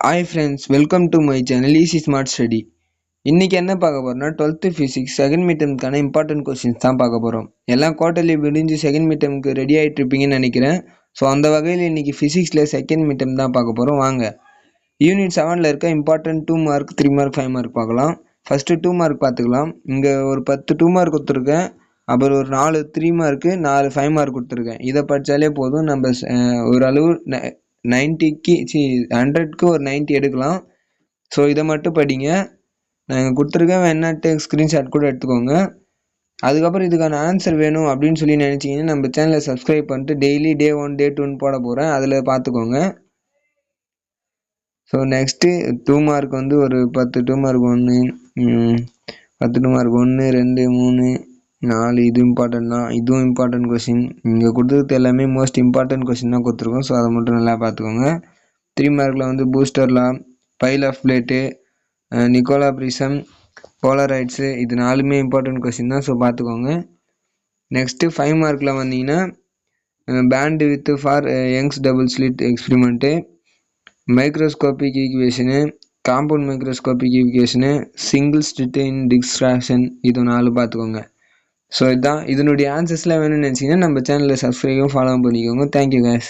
Hi friends, welcome to my channel easy smart study. இன்றைக்கி என்ன பார்க்க போகிறோம்னா 12th ஃபிசிக்ஸ் செகண்ட் மீட்டமுக்கான இம்பார்ட்டன்ட் கொஸ்டின்ஸ் தான் பார்க்க போகிறோம். எல்லாம் குவார்ட்டர்லி முடிஞ்சு செகண்ட் மீட்டமுக்கு ரெடி ஆகிட்டு இருப்பீங்கன்னு நினைக்கிறேன். ஸோ அந்த வகையில் இன்றைக்கி ஃபிசிக்ஸில் செகண்ட் மீட்டம் தான் பார்க்க போகிறோம். வாங்க யூனிட் 7ல் இருக்க இம்பார்ட்டன்ட் 2 மார்க் 3 மார்க் 5 மார்க் பார்க்கலாம். ஃபஸ்ட்டு 2 மார்க் பார்த்துக்கலாம். இங்கே ஒரு 10 2 மார்க் கொடுத்துருக்கேன், அப்புறம் ஒரு 4 3 மார்க்கு 4 5 மார்க் கொடுத்துருக்கேன். இதை படித்தாலே போதும், நம்ம ஓரளவு 90க்கு 100க்கு ஒரு 90 எடுக்கலாம். ஸோ இதை மட்டும் படிங்க. நான் கொடுத்துருக்கேன், வேணாட்டு ஸ்க்ரீன்ஷாட் கூட எடுத்துக்கோங்க. அதுக்கப்புறம் இதுக்கான ஆன்சர் வேணும் அப்படின்னு சொல்லி நினச்சிங்கன்னா நம்ம சேனலை சப்ஸ்கிரைப் பண்ணிட்டு டெய்லி டே 1 டே 2ன்னு போட போகிறேன், அதில் பார்த்துக்கோங்க. ஸோ நெக்ஸ்ட்டு 2 மார்க் வந்து ஒரு 10 2 மார்க் 1 10 2 மார்க் 1 2 3 4 இது இம்பார்ட்டன்ட் தான். இதுவும் இம்பார்ட்டன்ட் கொஸ்டின். இங்கே கொடுத்துருக்கிறது எல்லாமே மோஸ்ட் இம்பார்ட்டன்ட் கொஸ்டின் தான் கொடுத்துருக்கோம். ஸோ அதை மட்டும் நல்லா பார்த்துக்கோங்க. 3 மார்க்கில் வந்து Brewster law, pile of plate, Nicol prism, polaroids, இது 4மே இம்பார்ட்டன்ட் கொஸ்டின் தான். ஸோ பார்த்துக்கோங்க. நெக்ஸ்ட்டு 5 மார்க்கில் வந்தீங்கன்னா bandwidth for Young's double slit experiment, microscopic equation, compound microscopic equation, single slit in diffraction, இது 4 பார்த்துக்கோங்க. ஸோ இதுதான் இதனுடைய ஆன்சர்ஸ்லாம் வேணும்னு நினச்சிங்கன்னா நம்ம சேனலில் சப்ஸ்கிரைபும் ஃபாலோ பண்ணிக்கோங்க. Thank you guys.